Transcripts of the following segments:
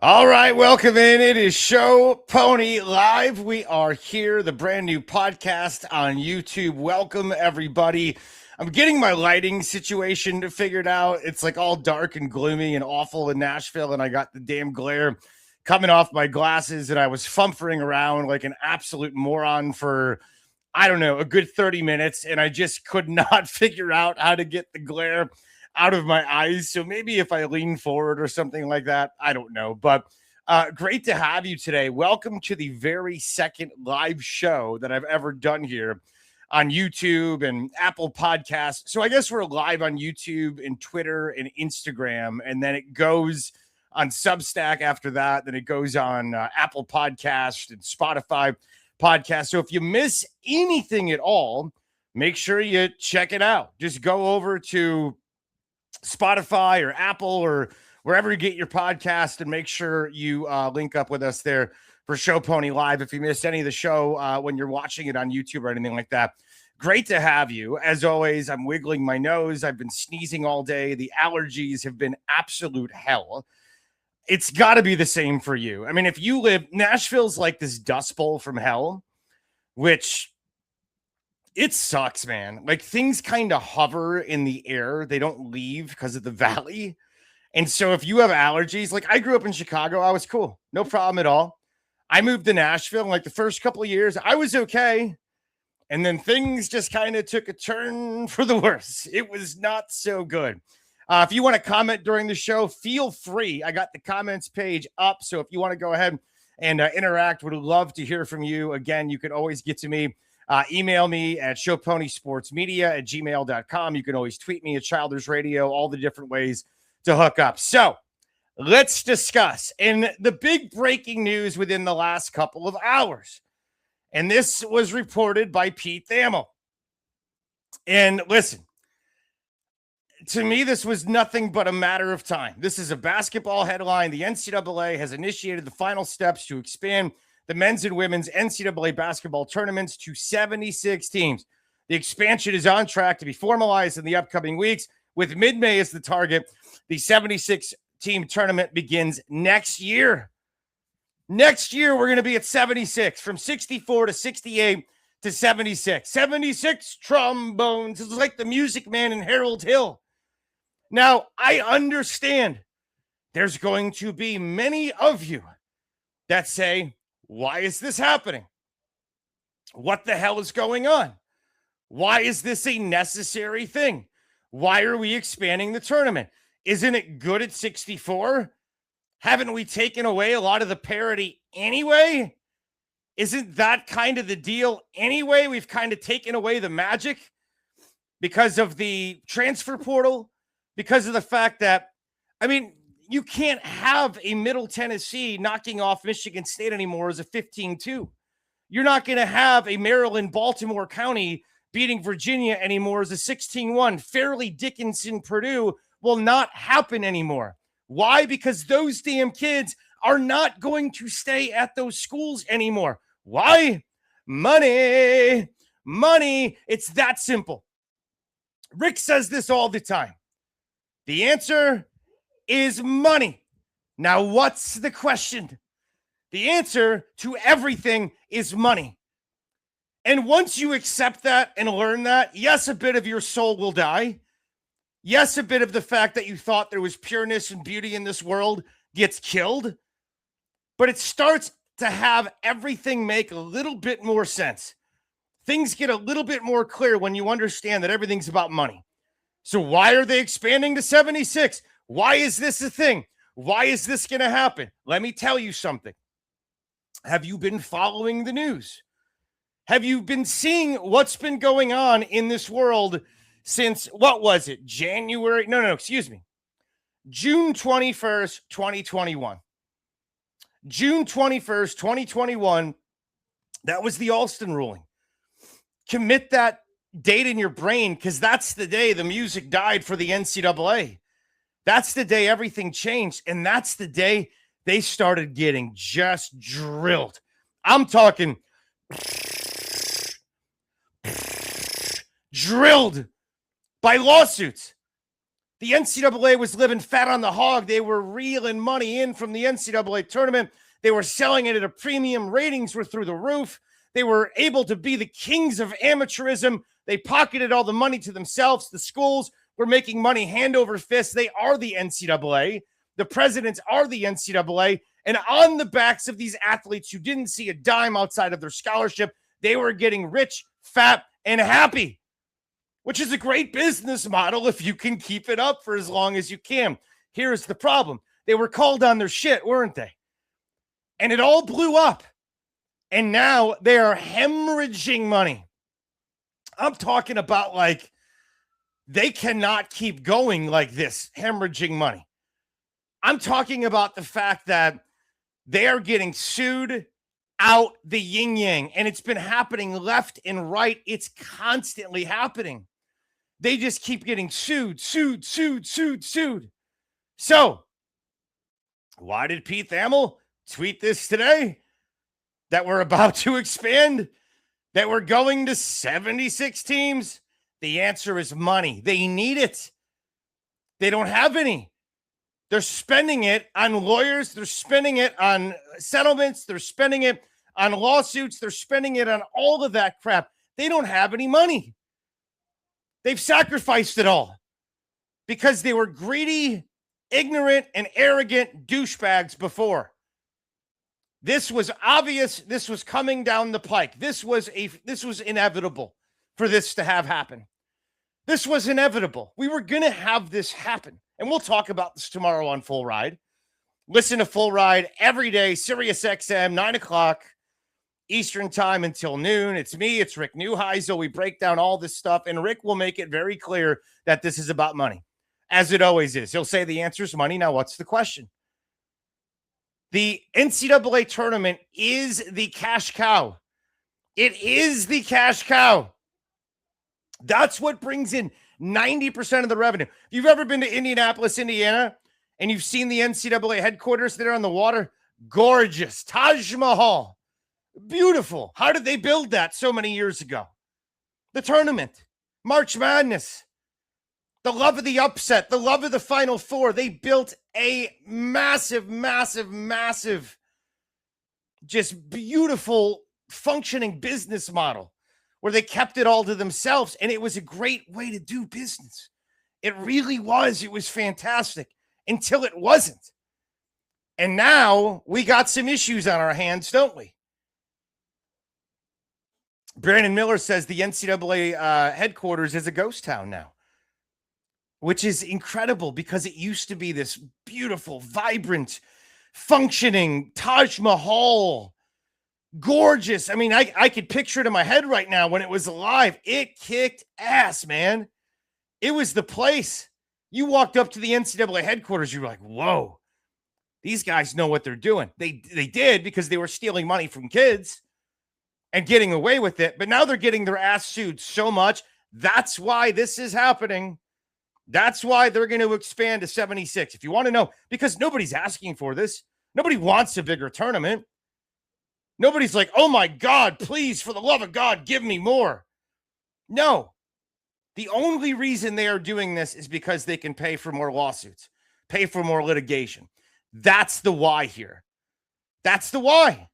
All right, welcome in. It is Show Pony Live. We are here, the brand new podcast on YouTube. Welcome, everybody. I'm getting my lighting situation figured out. It's like all dark and gloomy and awful in Nashville, and I got the damn glare coming off my glasses, and I was fumfering around like an absolute moron for, I don't know, a good 30 minutes, and I just could not figure out how to get the glare out of my eyes. So maybe if I lean forward or something like that, I don't know. But great to have you today. Welcome to the very second live show that I've ever done here on YouTube and Apple Podcasts. So I guess we're live on YouTube and Twitter and Instagram, and then it goes on Substack after that. Then it goes on Apple Podcast and Spotify Podcast. So if you miss anything at all, make sure you check it out. Just go over to Spotify or Apple or wherever you get your podcast and make sure you link up with us there for Show Pony Live. If you missed any of the show when you're watching it on YouTube or anything like that, great to have you. As always, I'm wiggling my nose. I've been sneezing all day. The allergies have been absolute hell. It's got to be the same for you. I mean, if you live, Nashville's like this dust bowl from hell, which it sucks, man. Like things kind of hover in the air. They don't leave because of the valley. And so if you have allergies, like I grew up in Chicago, I was cool. No problem at all. I moved to Nashville, and like the first couple of years, I was okay. And then things just kind of took a turn for the worse. It was not so good. If you want to comment during the show, feel free. I got the comments page up. So if you want to go ahead and interact, would love to hear from you. Again, you can always get to me. Email me at showponysportsmedia@gmail.com. You can always tweet me at Childers Radio, all the different ways to hook up. So let's discuss. And the big breaking news within the last couple of hours, and this was reported by Pete Thamel. And listen, to me, this was nothing but a matter of time. This is a basketball headline. The NCAA has initiated the final steps to expand the men's and women's NCAA basketball tournaments to 76 teams. The expansion is on track to be formalized in the upcoming weeks, with mid-May as the target. The 76-team tournament begins next year. Next year, we're going to be at 76, from 64 to 68 to 76. 76 trombones. It's like the Music Man in Harold Hill. Now, I understand there's going to be many of you that say, why is this happening? What the hell is going on? Why is this a necessary thing? Why are we expanding the tournament? Isn't it good at 64? Haven't we taken away a lot of the parity anyway? Isn't that kind of the deal anyway? We've kind of taken away the magic because of the transfer portal, because of the fact that, I mean, you can't have a Middle Tennessee knocking off Michigan State anymore as a 15-2. You're not going to have a Maryland, Baltimore County beating Virginia anymore as a 16-1. Fairleigh Dickinson, Purdue will not happen anymore. Why? Because those damn kids are not going to stay at those schools anymore. Why? Money. Money. It's that simple. Rick says this all the time. The answer is money. Now, what's the question? The answer to everything is money. And once you accept that and learn that, yes, a bit of your soul will die. Yes, a bit of the fact that you thought there was pureness and beauty in this world gets killed. But it starts to have everything make a little bit more sense. Things get a little bit more clear when you understand that everything's about money. So why are they expanding to 76? Why is this a thing? Why is this going to happen? Let me tell you something. Have you been following the news? Have you been seeing what's been going on in this world since, what was it? January? No, excuse me. June 21st, 2021. June 21st, 2021, That was the Alston ruling. Commit that date in your brain because that's the day the music died for the NCAA. That's the day everything changed. And that's the day they started getting just drilled. I'm talking drilled by lawsuits. The NCAA was living fat on the hog. They were reeling money in from the NCAA tournament. They were selling it at a premium. Ratings were through the roof. They were able to be the kings of amateurism. They pocketed all the money to themselves. The schools were making money hand over fist. They are the NCAA. The presidents are the NCAA. And on the backs of these athletes who didn't see a dime outside of their scholarship, they were getting rich, fat, and happy, which is a great business model if you can keep it up for as long as you can. Here's the problem. They were called on their shit, weren't they? And it all blew up. And now they are hemorrhaging money. I'm talking about like they cannot keep going like this, hemorrhaging money. I'm talking about the fact that they are getting sued out the yin yang, and it's been happening left and right. It's constantly happening. They just keep getting sued. So, why did Pete Thamel tweet this today? That we're about to expand? That we're going to 76 teams? The answer is money. They need it. They don't have any. They're spending it on lawyers. They're spending it on settlements. They're spending it on lawsuits. They're spending it on all of that crap. They don't have any money. They've sacrificed it all because they were greedy, ignorant, and arrogant douchebags before. This was obvious. This was coming down the pike. This was inevitable for this to have happen. This was inevitable. We were going to have this happen. And we'll talk about this tomorrow on Full Ride. Listen to Full Ride every day, Sirius XM, 9 o'clock Eastern time until noon. It's me. It's Rick Neuheisel. We break down all this stuff, and Rick will make it very clear that this is about money, as it always is. He'll say the answer is money. Now, what's the question? The NCAA tournament is the cash cow. It is the cash cow. That's what brings in 90% of the revenue. If you've ever been to Indianapolis, Indiana, and you've seen the NCAA headquarters there on the water, gorgeous. Taj Mahal. Beautiful. How did they build that so many years ago? The tournament, March Madness, the love of the upset, the love of the Final Four. They built a massive, just beautiful, functioning business model where they kept it all to themselves. And it was a great way to do business. It really was. It was fantastic until it wasn't. And now we got some issues on our hands, don't we? Brandon Miller says the NCAA headquarters is a ghost town now, which is incredible because it used to be this beautiful, vibrant, functioning Taj Mahal. Gorgeous. I mean, I could picture it in my head right now when it was alive. It kicked ass, man. It was the place. You walked up to the NCAA headquarters, you were like, whoa, these guys know what they're doing. They did because they were stealing money from kids and getting away with it. But now they're getting their ass sued so much. That's why this is happening. That's why they're going to expand to 76. If you want to know, because nobody's asking for this. Nobody wants a bigger tournament. Nobody's like, oh my God, please, for the love of God, give me more. No. The only reason they are doing this is because they can pay for more lawsuits, pay for more litigation. That's the why here. That's the why.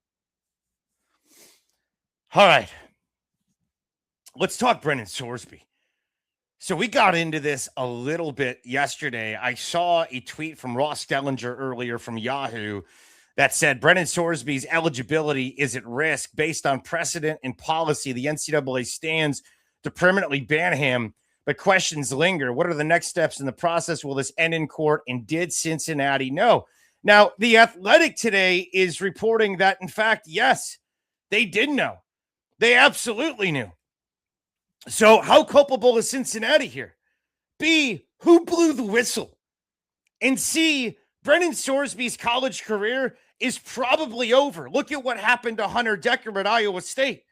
All right. Let's talk Brennan Sorsby. So we got into this a little bit yesterday. I saw a tweet from Ross Dellinger earlier from Yahoo that said Brennan Sorsby's eligibility is at risk based on precedent and policy. The NCAA stands to permanently ban him, but questions linger. What are the next steps in the process? Will this end in court? And did Cincinnati know? Now, The Athletic today is reporting that, in fact, yes, they did know. They absolutely knew. So how culpable is Cincinnati here? B, who blew the whistle? And C, Brendan Sorsby's college career is probably over. Look at what happened to Hunter Decker at Iowa State.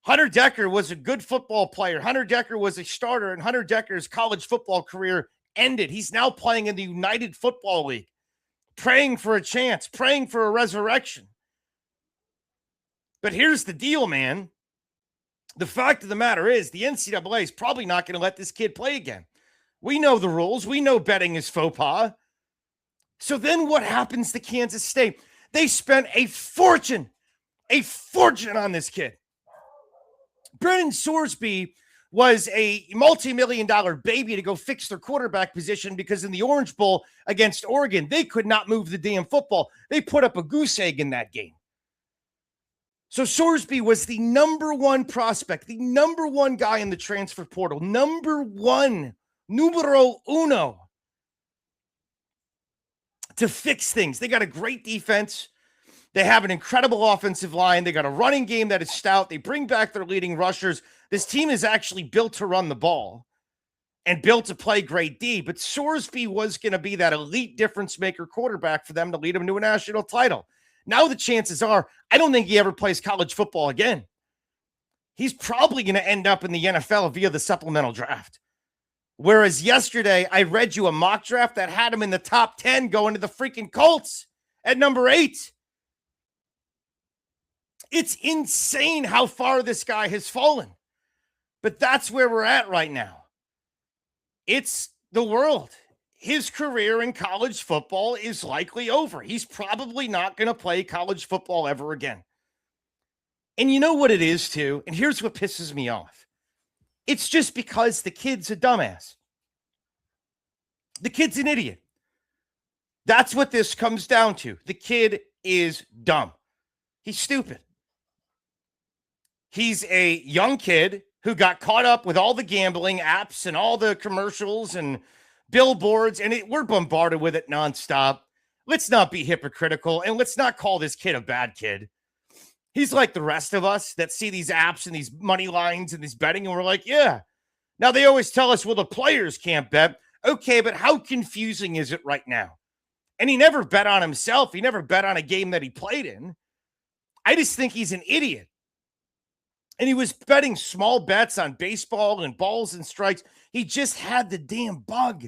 Hunter Decker was a good football player. Hunter Decker was a starter, and Hunter Decker's college football career ended. He's now playing in the United Football League, praying for a chance, praying for a resurrection. But here's the deal, man. The fact of the matter is the NCAA is probably not going to let this kid play again. We know the rules. We know betting is faux pas. So then what happens to Kansas State? They spent a fortune on this kid. Brendan Sorsby was a multi-million-dollar baby to go fix their quarterback position because in the Orange Bowl against Oregon, they could not move the damn football. They put up a goose egg in that game. So Sorsby was the number one prospect, the number one guy in the transfer portal, numero uno, to fix things. They got a great defense. They have an incredible offensive line. They got a running game that is stout. They bring back their leading rushers. This team is actually built to run the ball and built to play great D. But Sorsby was going to be that elite difference maker quarterback for them to lead them to a national title. Now the chances are, I don't think he ever plays college football again. He's probably going to end up in the NFL via the supplemental draft. Whereas yesterday, I read you a mock draft that had him in the top 10 going to the freaking Colts at number 8. It's insane how far this guy has fallen. But that's where we're at right now. It's the world. His career in college football is likely over. He's probably not going to play college football ever again. And you know what it is, too? And here's what pisses me off. It's just because the kid's a dumbass. The kid's an idiot. That's what this comes down to. The kid is dumb. He's stupid. He's a young kid who got caught up with all the gambling apps and all the commercials and billboards, and we're bombarded with it nonstop. Let's not be hypocritical, and let's not call this kid a bad kid. He's like the rest of us that see these apps and these money lines and this betting, and we're like, yeah. Now, they always tell us, well, the players can't bet. Okay, but how confusing is it right now? And he never bet on himself. He never bet on a game that he played in. I just think he's an idiot. And he was betting small bets on baseball and balls and strikes. He just had the damn bug.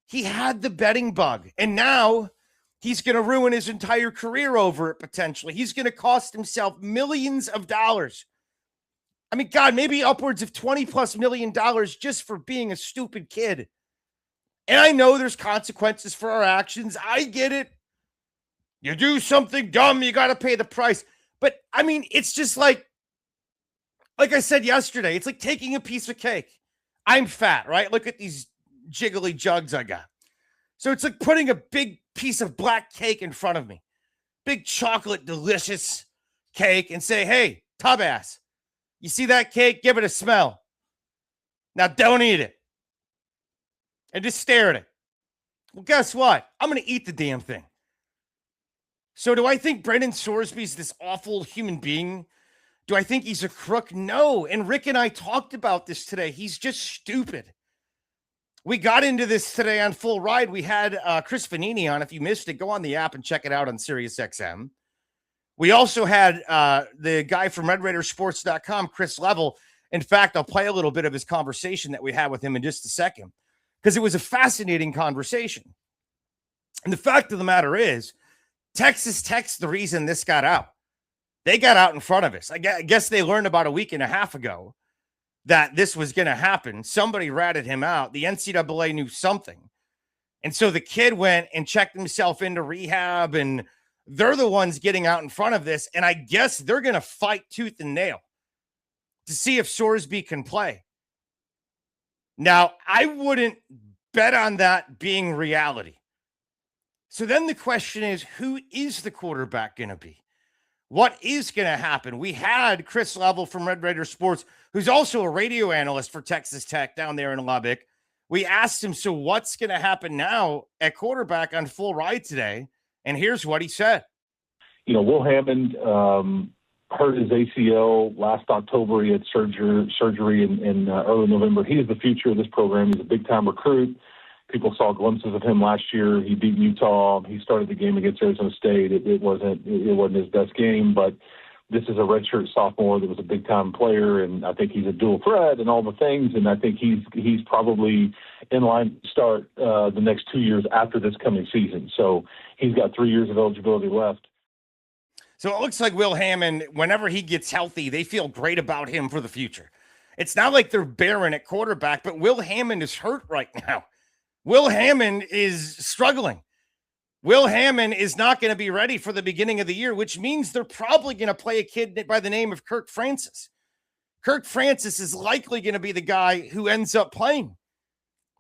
He had the betting bug. And now he's going to ruin his entire career over it potentially. He's going to cost himself millions of dollars. I mean, God, maybe upwards of $20+ million just for being a stupid kid. And I know there's consequences for our actions. I get it. You do something dumb, you got to pay the price. But, I mean, it's just like I said yesterday, it's like taking a piece of cake. I'm fat, right? Look at these jiggly jugs I got. So it's like putting a big piece of black cake in front of me. Big chocolate, delicious cake and say, hey, tub ass, you see that cake? Give it a smell. Now don't eat it. And just stare at it. Well, guess what? I'm going to eat the damn thing. So do I think Brendan Sorsby's this awful human being? Do I think he's a crook? No. And Rick and I talked about this today. He's just stupid. We got into this today on Full Ride. We had Chris Vanini on. If you missed it, go on the app and check it out on SiriusXM. We also had the guy from RedRaidersports.com, Chris Level. In fact, I'll play a little bit of his conversation that we had with him in just a second because it was a fascinating conversation. And the fact of the matter is, Texas Tech's the reason this got out. They got out in front of us. I guess they learned about a week and a half ago that this was going to happen. Somebody ratted him out. The NCAA knew something. And so the kid went and checked himself into rehab, and they're the ones getting out in front of this. And I guess they're going to fight tooth and nail to see if Sorsby can play. Now, I wouldn't bet on that being reality. So then the question is, who is the quarterback going to be? What is going to happen? We had Chris Level from Red Raider Sports, who's also a radio analyst for Texas Tech down there in Lubbock. We asked him, so what's going to happen now at quarterback on Full Ride today? And here's what he said. You know, Will Hammond hurt his ACL last October. He had surgery in early November. He is the future of this program. He's a big-time recruit. People saw glimpses of him last year. He beat Utah. He started the game against Arizona State. It wasn't his best game, but this is a redshirt sophomore that was a big-time player, and I think he's a dual threat and all the things, and I think he's probably in line to start the next 2 years after this coming season. So he's got 3 years of eligibility left. So it looks like Will Hammond, whenever he gets healthy, they feel great about him for the future. It's not like they're barren at quarterback, but Will Hammond is hurt right now. Will Hammond is struggling. Will Hammond is not going to be ready for the beginning of the year, which means they're probably going to play a kid by the name of Kirk Francis. Kirk Francis is likely going to be the guy who ends up playing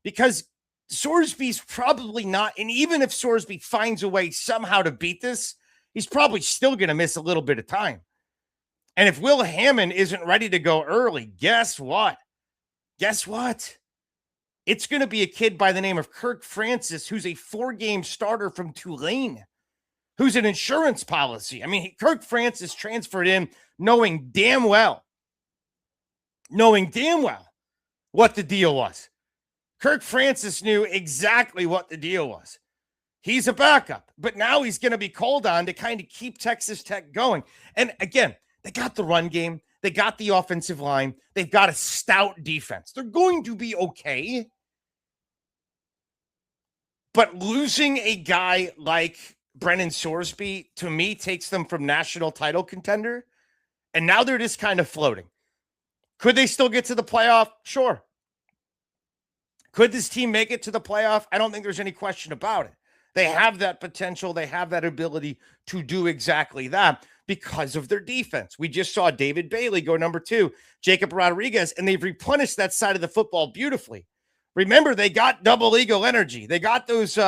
because Sorsby's probably not. And even if Sorsby finds a way somehow to beat this, he's probably still going to miss a little bit of time. And if Will Hammond isn't ready to go early, guess what? Guess what? It's going to be a kid by the name of Kirk Francis, who's a 4-game starter from Tulane, who's an insurance policy. I mean, Kirk Francis transferred in knowing damn well what the deal was. Kirk Francis knew exactly what the deal was. He's a backup, but now he's going to be called on to kind of keep Texas Tech going. And again, they got the run game. They got the offensive line. They've got a stout defense. They're going to be okay. But losing a guy like Brennan Sorsby, to me, takes them from national title contender. And now they're just kind of floating. Could they still get to the playoff? Sure. Could this team make it to the playoff? I don't think there's any question about it. They have that potential. They have that ability to do exactly that because of their defense. We just saw David Bailey go number 2, Jacob Rodriguez, and they've replenished that side of the football beautifully. Remember, they got double eagle energy. They got those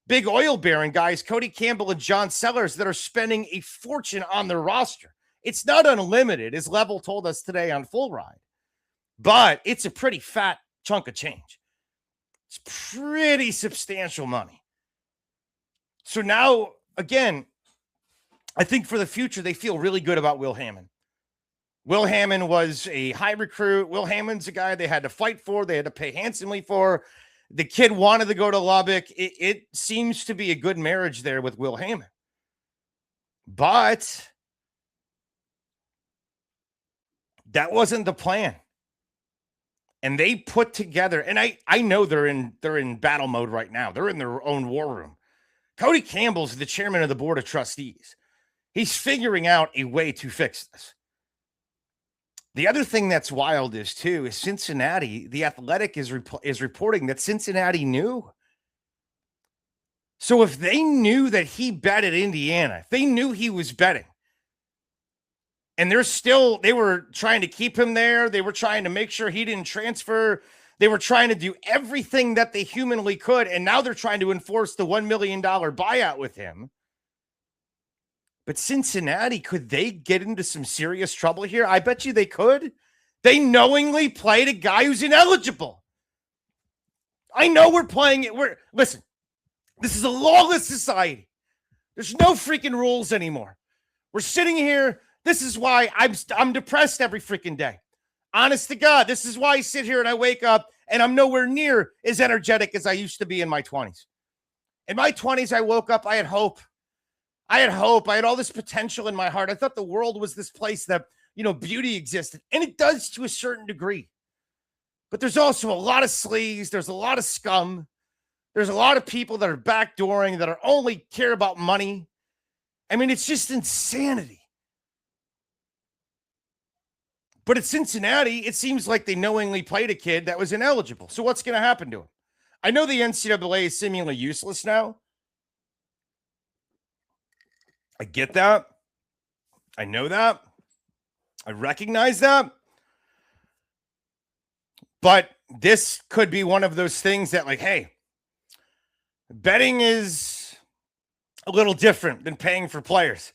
big oil baron guys, Cody Campbell and John Sellers, that are spending a fortune on their roster. It's not unlimited, as Level told us today on Full Ride, but it's a pretty fat chunk of change. It's pretty substantial money. So now, again, I think for the future, they feel really good about Will Hammond. Will Hammond was a high recruit. Will Hammond's a guy they had to fight for. They had to pay handsomely for. The kid wanted to go to Lubbock. It seems to be a good marriage there with Will Hammond. But that wasn't the plan. And they put together, and I know they're in battle mode right now. They're in their own war room. Cody Campbell's the chairman of the board of trustees. He's figuring out a way to fix this. The other thing that's wild is Cincinnati, the Athletic is reporting that Cincinnati knew. So if they knew that he bet at Indiana, if they knew he was betting, and they were trying to keep him there. They were trying to make sure he didn't transfer. They were trying to do everything that they humanly could. And now they're trying to enforce the $1 million buyout with him. But Cincinnati, could they get into some serious trouble here? I bet you they could. They knowingly played a guy who's ineligible. I know we're playing it. Listen, this is a lawless society. There's no freaking rules anymore. We're sitting here. This is why I'm depressed every freaking day. Honest to God, this is why I sit here and I wake up and I'm nowhere near as energetic as I used to be in my 20s. In my 20s, I woke up, I had hope. I had all this potential in my heart. I thought the world was this place that, beauty existed. And it does to a certain degree. But there's also a lot of sleaze. There's a lot of scum. There's a lot of people that are backdooring, that are only care about money. I mean, it's just insanity. But at Cincinnati, it seems like they knowingly played a kid that was ineligible. So what's going to happen to him? I know the NCAA is seemingly useless now. I get that. I know that. I recognize that. But this could be one of those things that, hey, betting is a little different than paying for players.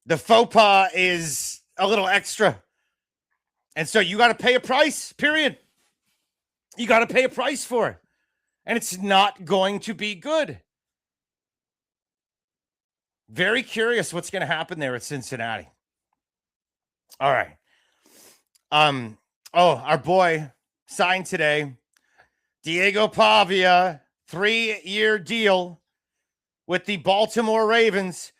The faux pas is a little extra. And so you got to pay a price, period. You got to pay a price for it. And it's not going to be good. Very curious what's going to happen there at Cincinnati. All right. Our boy signed today. Diego Pavia, 3-year deal with the Baltimore Ravens.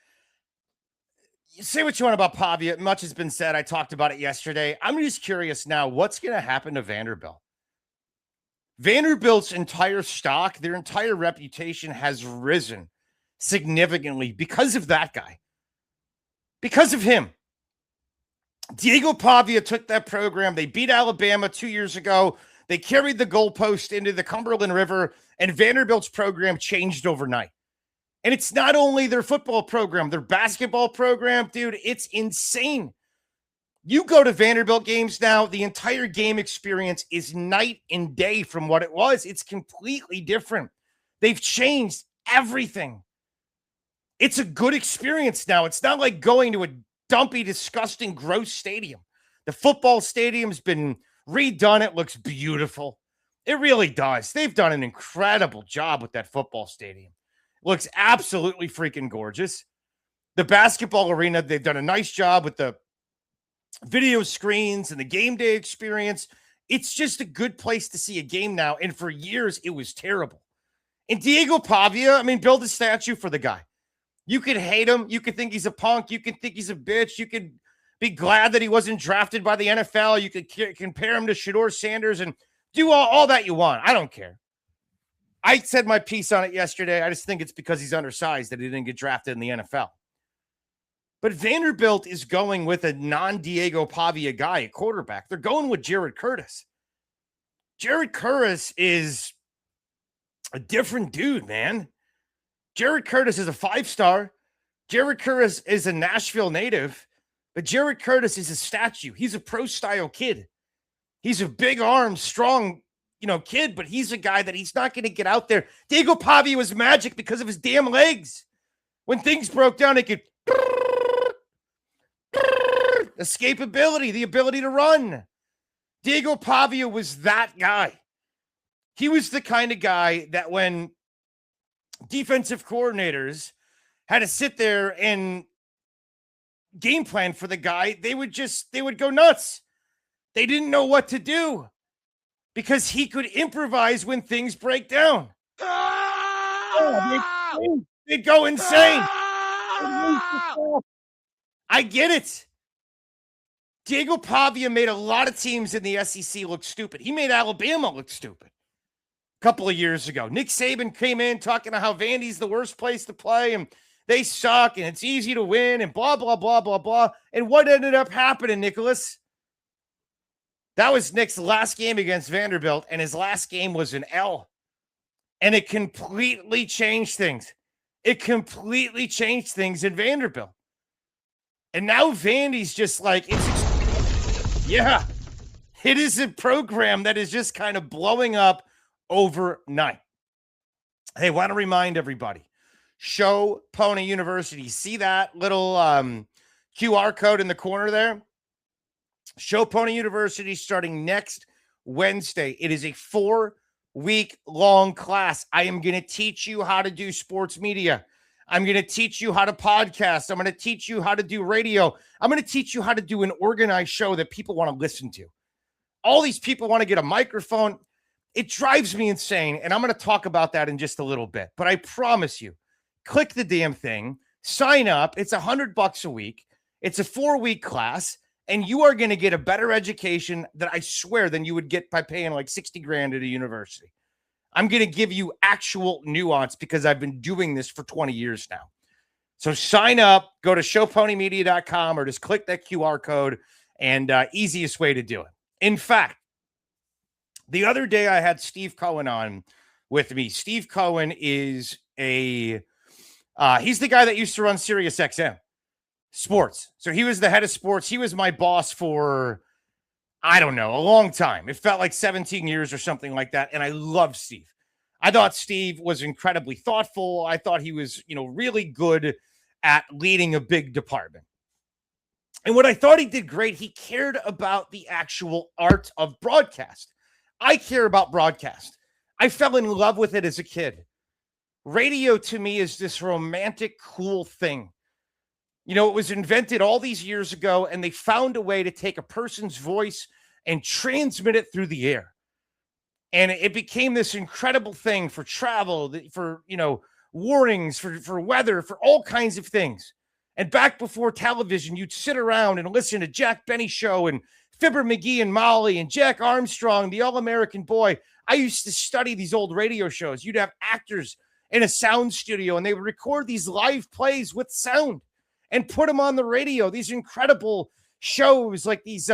You say what you want about Pavia. Much has been said. I talked about it yesterday. I'm just curious now, what's going to happen to Vanderbilt? Vanderbilt's entire stock, their entire reputation has risen significantly because of that guy. Because of him. Diego Pavia took that program. They beat Alabama 2 years ago. They carried the goalpost into the Cumberland River, and Vanderbilt's program changed overnight. And it's not only their football program, their basketball program, dude, it's insane. You go to Vanderbilt games now, the entire game experience is night and day from what it was. It's completely different. They've changed everything. It's a good experience now. It's not like going to a dumpy, disgusting, gross stadium. The football stadium's been redone. It looks beautiful. It really does. They've done an incredible job with that football stadium. It looks absolutely freaking gorgeous. The basketball arena, they've done a nice job with the video screens and the game day experience. It's just a good place to see a game now. And for years, it was terrible. And Diego Pavia, I mean, build a statue for the guy. You could hate him. You could think he's a punk. You could think he's a bitch. You could be glad that he wasn't drafted by the NFL. You could compare him to Shedeur Sanders and do all that you want. I don't care. I said my piece on it yesterday. I just think it's because he's undersized that he didn't get drafted in the NFL. But Vanderbilt is going with a non-Diego Pavia guy, a quarterback. They're going with Jared Curtis. Jared Curtis is a different dude, man. Jared Curtis is a 5-star. Jared Curtis is a Nashville native, but Jared Curtis is a statue. He's a pro-style kid. He's a big arm, strong, kid, but he's a guy that he's not going to get out there. Diego Pavia was magic because of his damn legs. When things broke down, he could escapability, the ability to run. Diego Pavia was that guy. He was the kind of guy that when defensive coordinators had to sit there and game plan for the guy, they would go nuts. They didn't know what to do because he could improvise when things break down. They'd go insane. I get it. Diego Pavia made a lot of teams in the SEC look stupid. He made Alabama look stupid a couple of years ago. Nick Saban came in talking about how Vandy's the worst place to play and they suck and it's easy to win and blah, blah, blah, blah, blah. And what ended up happening, Nicholas? That was Nick's last game against Vanderbilt, and his last game was an L. And it completely changed things. It completely changed things in Vanderbilt. And now Vandy's just like, it is a program that is just kind of blowing up overnight. Hey, want to remind everybody, Show Pony University. See that little QR code in the corner there? Show Pony University starting next Wednesday. It is a 4-week-long class. I am going to teach you how to do sports media. I'm going to teach you how to podcast. I'm going to teach you how to do radio. I'm going to teach you how to do an organized show that people want to listen to. All these people want to get a microphone. It drives me insane, and I'm going to talk about that in just a little bit. But I promise you, click the damn thing, sign up. It's $100 a week. It's a 4-week class, and you are going to get a better education that I swear than you would get by paying like $60,000 at a university. I'm going to give you actual nuance because I've been doing this for 20 years now. So sign up, go to showponymedia.com or just click that QR code, and easiest way to do it. In fact, the other day I had Steve Cohen on with me. Steve Cohen is he's the guy that used to run SiriusXM Sports. So he was the head of sports. He was my boss for, I don't know, a long time. It felt like 17 years or something like that. And I love Steve. I thought Steve was incredibly thoughtful. I thought he was, really good at leading a big department. And what I thought he did great, he cared about the actual art of broadcast. I care about broadcast. I fell in love with it as a kid. Radio to me is this romantic, cool thing. It was invented all these years ago, and they found a way to take a person's voice and transmit it through the air. And it became this incredible thing for travel, for, warnings, for weather, for all kinds of things. And back before television, you'd sit around and listen to Jack Benny Show and Fibber McGee and Molly and Jack Armstrong, the All-American Boy. I used to study these old radio shows. You'd have actors in a sound studio, and they would record these live plays with sound and put them on the radio. These incredible shows like these,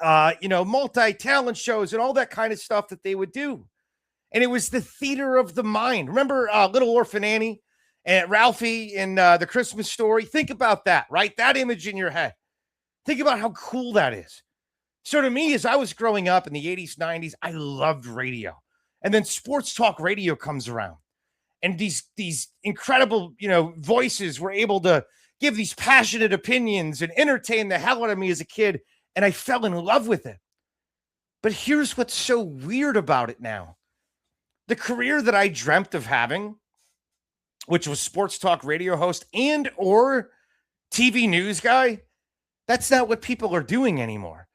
multi-talent shows and all that kind of stuff that they would do. And it was the theater of the mind. Remember Little Orphan Annie and Ralphie in The Christmas Story? Think about that, right? That image in your head. Think about how cool that is. So to me, as I was growing up in the 80s, 90s, I loved radio. And then sports talk radio comes around. And these incredible, voices were able to give these passionate opinions and entertain the hell out of me as a kid. And I fell in love with it. But here's what's so weird about it now. The career that I dreamt of having, which was sports talk radio host and or TV news guy, that's not what people are doing anymore.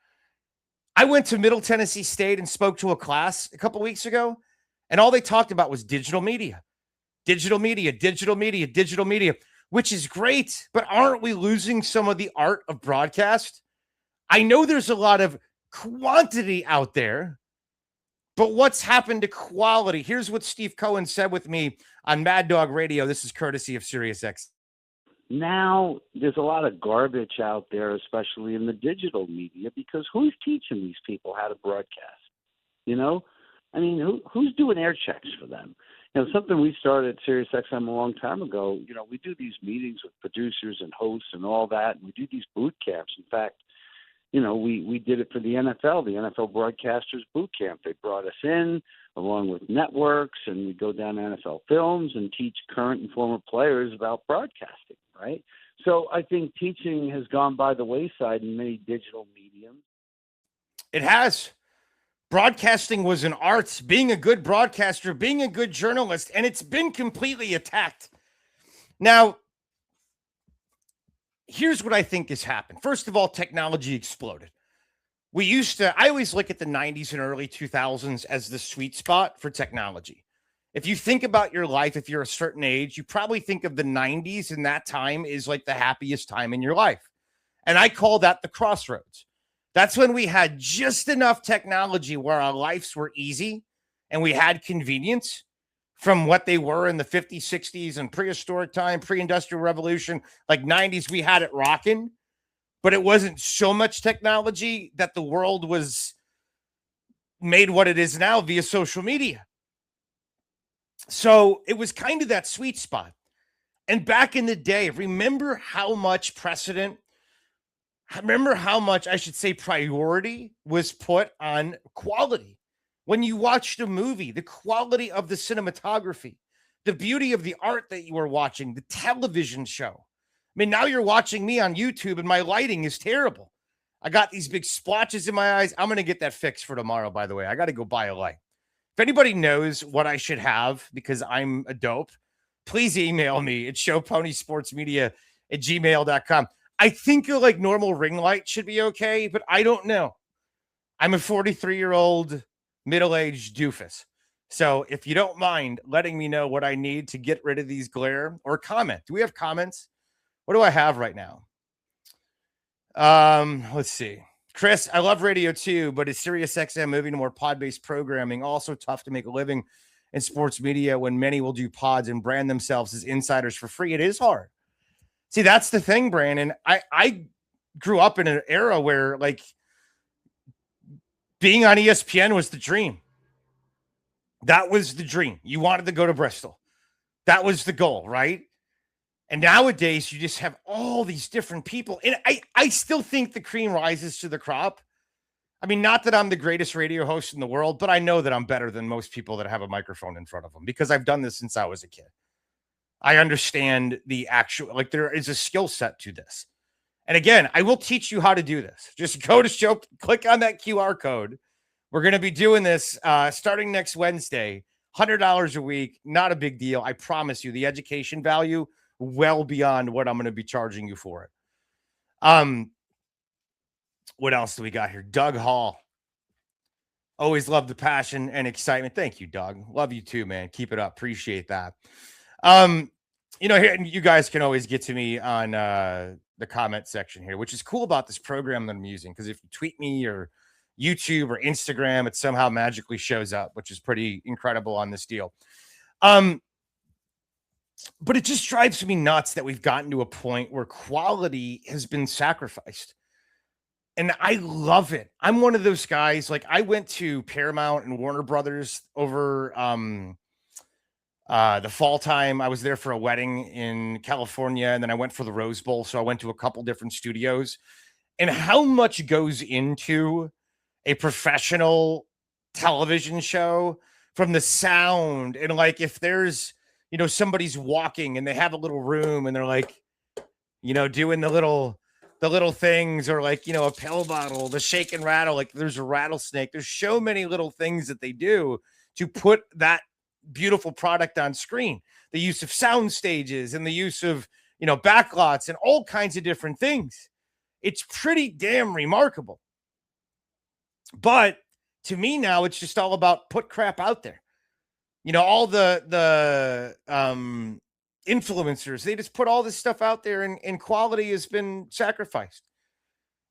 I went to Middle Tennessee State and spoke to a class a couple weeks ago, and all they talked about was digital media, which is great, but aren't we losing some of the art of broadcast? I know there's a lot of quantity out there, but what's happened to quality? Here's what Steve Cohen said with me on Mad Dog Radio. This is courtesy of SiriusXM. Now there's a lot of garbage out there, especially in the digital media, because who's teaching these people how to broadcast? Who's doing air checks for them? Something we started at SiriusXM a long time ago. We do these meetings with producers and hosts and all that, and we do these boot camps. In fact, we did it for the NFL Broadcasters Boot Camp. They brought us in along with networks, and we go down to NFL Films and teach current and former players about broadcasting, right? So I think teaching has gone by the wayside in many digital mediums. It has. Broadcasting was an art, being a good broadcaster, being a good journalist, and it's been completely attacked. Now, here's what I think has happened. First of all, technology exploded. I always look at the 90s and early 2000s as the sweet spot for technology. If you think about your life, if you're a certain age, you probably think of the 90s, and that time is like the happiest time in your life. And I call that the crossroads. That's when we had just enough technology where our lives were easy and we had convenience from what they were in the 50s, 60s, and prehistoric time, pre-industrial revolution, like 90s, we had it rocking, but it wasn't so much technology that the world was made what it is now via social media. So it was kind of that sweet spot. And back in the day, remember how much priority was put on quality. When you watched a movie, the quality of the cinematography, the beauty of the art that you were watching, the television show. I mean, now you're watching me on YouTube and my lighting is terrible. I got these big splotches in my eyes. I'm going to get that fixed for tomorrow, by the way. I got to go buy a light. If anybody knows what I should have because I'm a dope, please email me at showponysportsmedia@gmail.com. I think a normal ring light should be okay, but I don't know. I'm a 43-year-old middle-aged doofus. So if you don't mind letting me know what I need to get rid of these glare, or comment. Do we have comments? What do I have right now? Let's see. Chris, I love radio too, but is SiriusXM moving to more pod-based programming? Also tough to make a living in sports media when many will do pods and brand themselves as insiders for free. It is hard. See, that's the thing, Brandon. I grew up in an era where being on ESPN was the dream. That was the dream. You wanted to go to Bristol. That was the goal, right? And nowadays, you just have all these different people. And I still think the cream rises to the crop. I mean, not that I'm the greatest radio host in the world, but I know that I'm better than most people that have a microphone in front of them because I've done this since I was a kid. I understand the actual, there is a skill set to this. And again, I will teach you how to do this. Just go to show, click on that QR code. We're going to be doing this starting next Wednesday, $100 a week. Not a big deal. I promise you the education value well beyond what I'm going to be charging you for it. What else do we got here? Doug Hall. Always love the passion and excitement. Thank you, Doug. Love you too, man. Keep it up. Appreciate that. Here, and you guys can always get to me on the comment section here, which is cool about this program that I'm using, because if you tweet me or YouTube or Instagram, it somehow magically shows up, which is pretty incredible on this deal. But it just drives me nuts that we've gotten to a point where quality has been sacrificed. And I love it. I'm one of those guys. Like, I went to Paramount and Warner Brothers over the fall time. I was there for a wedding in California, and then I went for the Rose Bowl. So I went to a couple different studios. And how much goes into a professional television show, from the sound, and like if there's, somebody's walking and they have a little room and they're like, doing the little things, or like, a pill bottle, the shake and rattle, like there's a rattlesnake. There's so many little things that they do to put that beautiful product on screen. The use of sound stages and the use of, backlots and all kinds of different things. It's pretty damn remarkable. But to me now, it's just all about put crap out there. All the influencers, they just put all this stuff out there, and quality has been sacrificed.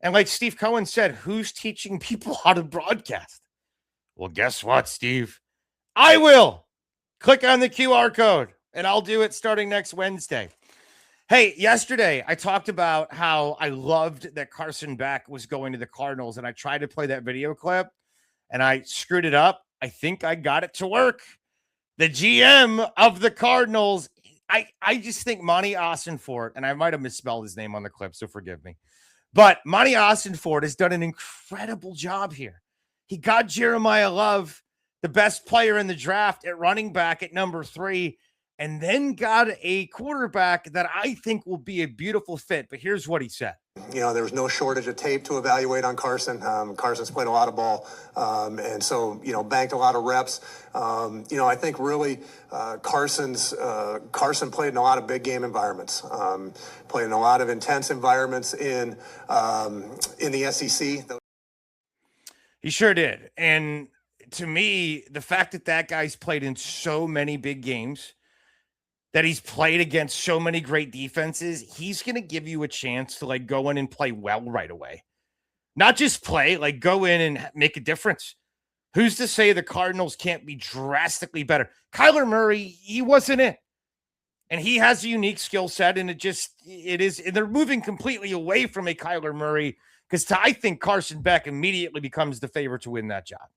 And like Steve Cohen said, who's teaching people how to broadcast? Well, guess what, Steve? I will. Click on the QR code and I'll do it starting next Wednesday. Hey, yesterday I talked about how I loved that Carson Beck was going to the Cardinals, and I tried to play that video clip and I screwed it up. I think I got it to work. The GM of the Cardinals, I just think Monty Austinfort, and I might have misspelled his name on the clip, so forgive me, but Monty Austinfort has done an incredible job here. He got Jeremiah Love, the best player in the draft, at running back at number 3, and then got a quarterback that I think will be a beautiful fit. But here's what he said. There was no shortage of tape to evaluate on Carson. Carson's played a lot of ball, and so, banked a lot of reps. I think really Carson played in a lot of big game environments, played in a lot of intense environments in the SEC. He sure did. And to me, the fact that guy's played in so many big games, that he's played against so many great defenses, he's going to give you a chance to like go in and play well right away. Not just play, like go in and make a difference. Who's to say the Cardinals can't be drastically better? Kyler Murray, he wasn't it. And he has a unique skill set, and they're moving completely away from a Kyler Murray, because I think Carson Beck immediately becomes the favorite to win that job.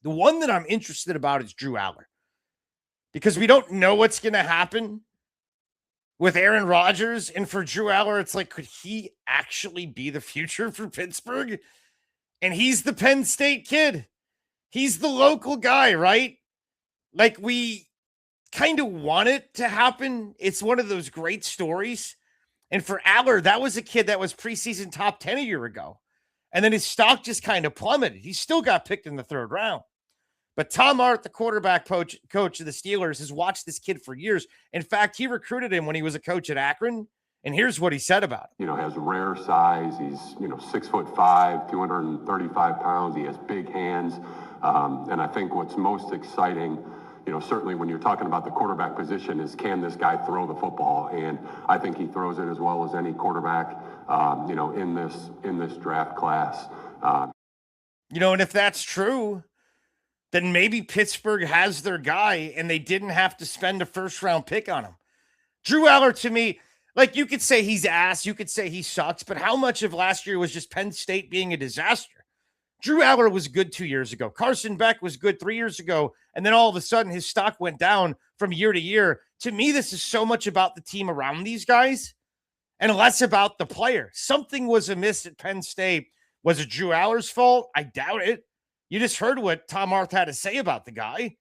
The one that I'm interested about is Drew Aller, because we don't know what's going to happen with Aaron Rodgers. And for Drew Aller, it's like, could he actually be the future for Pittsburgh? And he's the Penn State kid. He's the local guy, right? Like, we kind of want it to happen. It's one of those great stories. And for Aller, that was a kid that was preseason top 10 a year ago. And then his stock just kind of plummeted. He still got picked in the 3rd round. But Tom Art, the quarterback coach of the Steelers, has watched this kid for years. In fact, he recruited him when he was a coach at Akron. And here's what he said about him. Has rare size. He's, 6'5", 235 pounds. He has big hands. And I think what's most exciting, certainly when you're talking about the quarterback position, is can this guy throw the football? And I think he throws it as well as any quarterback, in this draft class. And if that's true, then maybe Pittsburgh has their guy and they didn't have to spend a 1st-round pick on him. Drew Aller, to me, like, you could say he's ass, you could say he sucks, but how much of last year was just Penn State being a disaster? Drew Aller was good 2 years ago. Carson Beck was good 3 years ago. And then all of a sudden his stock went down from year to year. To me, this is so much about the team around these guys and less about the player. Something was amiss at Penn State. Was it Drew Aller's fault? I doubt it. You just heard what Tom Arth had to say about the guy.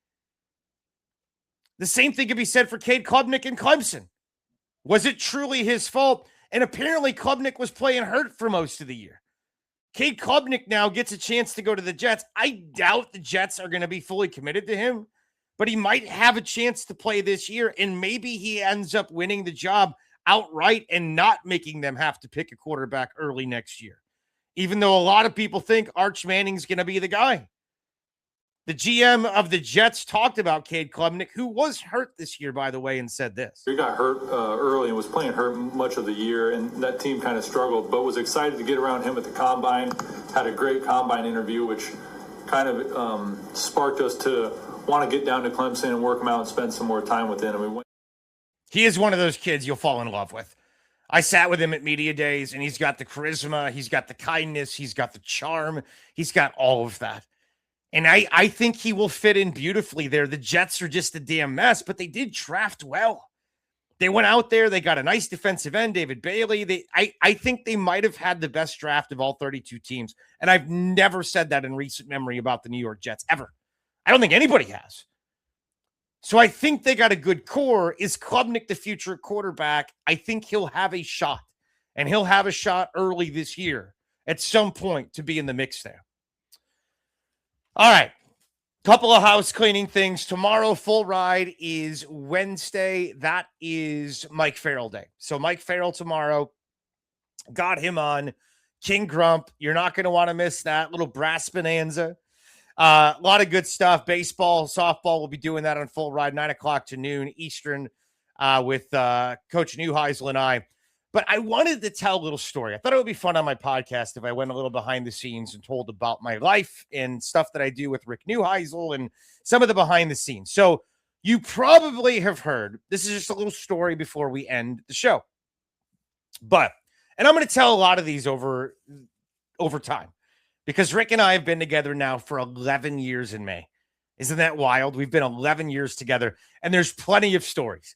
The same thing could be said for Cade Klubnik in Clemson. Was it truly his fault? And apparently Klubnik was playing hurt for most of the year. Cade Klubnik now gets a chance to go to the Jets. I doubt the Jets are going to be fully committed to him, but he might have a chance to play this year, and maybe he ends up winning the job outright and not making them have to pick a quarterback early next year. Even though a lot of people think Arch Manning's going to be the guy. The GM of the Jets talked about Cade Klubnik, who was hurt this year, by the way, and said this. He got hurt early and was playing hurt much of the year, and that team kind of struggled, but was excited to get around him at the Combine. Had a great Combine interview, which kind of sparked us to want to get down to Clemson and work him out and spend some more time with him. He is one of those kids you'll fall in love with. I sat with him at media days, and he's got the charisma, he's got the kindness, he's got the charm, he's got all of that. And I think he will fit in beautifully there. The Jets are just a damn mess, but they did draft well. They went out there, they got a nice defensive end, David Bailey. I think they might have had the best draft of all 32 teams. And I've never said that in recent memory about the New York Jets, ever. I don't think anybody has. So I think they got a good core. Is Klubnik the future quarterback? I think he'll have a shot. And he'll have a shot early this year at some point to be in the mix there. All right. Couple of house cleaning things. Tomorrow, full ride is Wednesday. That is Mike Farrell Day. So Mike Farrell tomorrow, got him on. King Grump. You're not going to want to miss that. Little brass bonanza. A lot of good stuff. Baseball, softball, we'll be doing that on full ride, 9 o'clock to noon Eastern with Coach Neuheisel and I. But I wanted to tell a little story. I thought it would be fun on my podcast if I went a little behind the scenes and told about my life and stuff that I do with Rick Neuheisel and some of the behind the scenes. So you probably have heard, this is just a little story before we end the show. And I'm going to tell a lot of these over time because Rick and I have been together now for 11 years in May. Isn't that wild? We've been 11 years together and there's plenty of stories.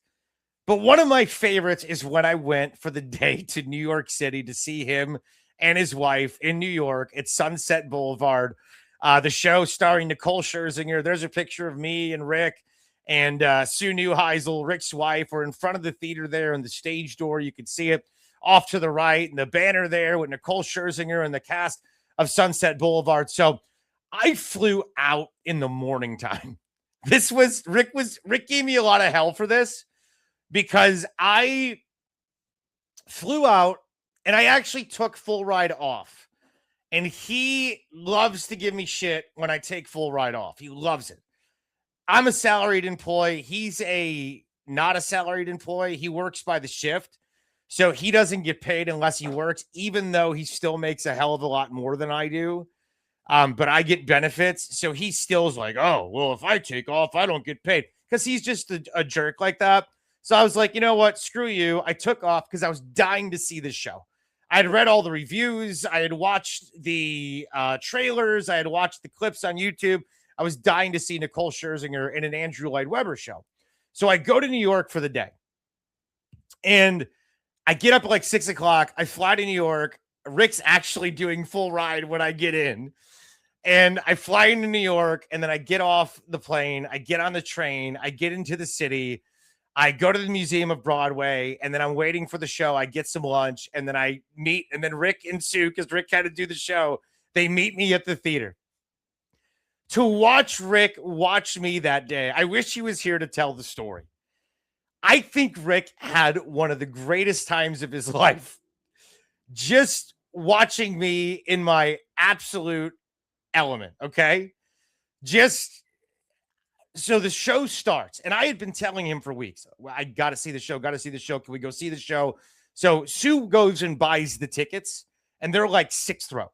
But one of my favorites is when I went for the day to New York City to see him and his wife in New York at Sunset Boulevard. The show starring Nicole Scherzinger. There's a picture of me and Rick and Sue Neuheisel, Rick's wife. We're in front of the theater there in the stage door. You can see it off to the right and the banner there with Nicole Scherzinger and the cast of Sunset Boulevard. So I flew out in the morning time. Rick gave me a lot of hell for this. Because I flew out and I actually took full ride off. And he loves to give me shit when I take full ride off. He loves it. I'm a salaried employee. He's not a salaried employee. He works by the shift. So he doesn't get paid unless he works, even though he still makes a hell of a lot more than I do. But I get benefits. So he still's like, oh, well, if I take off, I don't get paid. Because he's just a jerk like that. So I was like, you know what? Screw you. I took off because I was dying to see this show. I had read all the reviews. I had watched the trailers. I had watched the clips on YouTube. I was dying to see Nicole Scherzinger in an Andrew Lloyd Webber show. So I go to New York for the day. And I get up at like 6 o'clock. I fly to New York. Rick's actually doing full ride when I get in. And I fly into New York. And then I get off the plane. I get on the train. I get into the city. I go to the Museum of Broadway, and then I'm waiting for the show. I get some lunch, and then I meet, and then Rick and Sue, because Rick had to do the show, they meet me at the theater. To watch Rick watch me that day, I wish he was here to tell the story. I think Rick had one of the greatest times of his life just watching me in my absolute element, okay? So the show starts, and I had been telling him for weeks, I got to see the show. Can we go see the show? So Sue goes and buys the tickets, and they're like sixth row.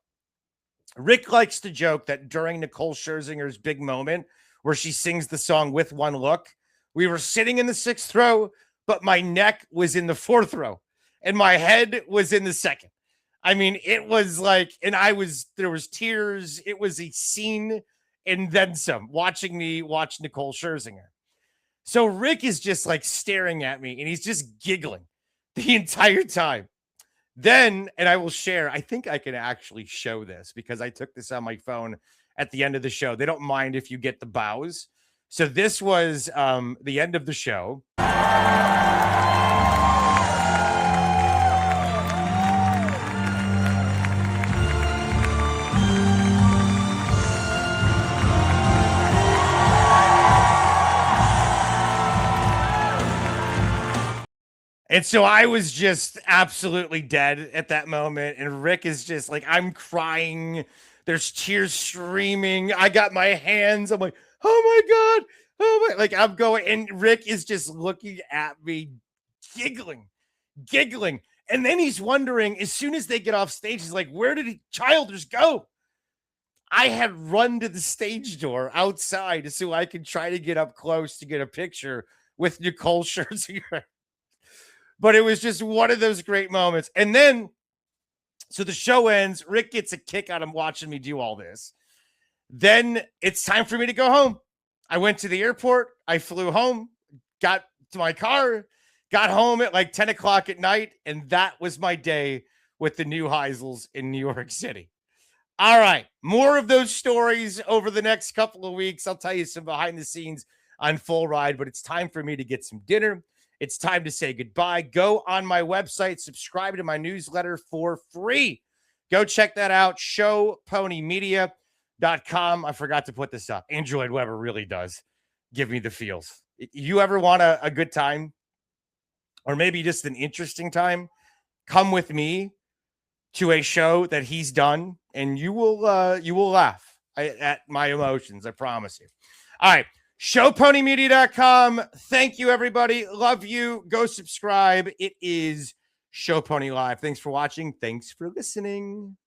Rick likes to joke that during Nicole Scherzinger's big moment where she sings the song With One Look, we were sitting in the sixth row, but my neck was in the fourth row, and my head was in the second. I mean, it was like, and there was tears. It was a scene and then some, watching me watch Nicole Scherzinger. So Rick is just like staring at me and he's just giggling the entire time. Then, and I will share, I think I can actually show this because I took this on my phone at the end of the show. They don't mind if you get the bows. So this was the end of the show. And so I was just absolutely dead at that moment. And Rick is just like, I'm crying There's tears streaming. I got my hands. I'm like, oh my God. Oh my, like I'm going, and Rick is just looking at me, giggling. And then he's wondering, as soon as they get off stage, he's like, where did Childers go? I had run to the stage door outside so I could try to get up close to get a picture with Nicole Scherzinger. But it was just one of those great moments. And then, so the show ends. Rick gets a kick out of watching me do all this. Then it's time for me to go home. I went to the airport. I flew home, got to my car, got home at like 10 o'clock at night. And that was my day with the new Heisels in New York City. All right. More of those stories over the next couple of weeks. I'll tell you some behind the scenes on Full Ride, but it's time for me to get some dinner. It's time to say goodbye. Go on my website, subscribe to my newsletter for free. Go check that out. ShowPonyMedia.com. I forgot to put this up. Andrew Lloyd Webber really does give me the feels. You ever want a good time or maybe just an interesting time? Come with me to a show that he's done, and you will laugh at my emotions. I promise you. All right. ShowPonyMedia.com. Thank you, everybody. Love you. Go subscribe. It is Show Pony Live. Thanks for watching. Thanks for listening.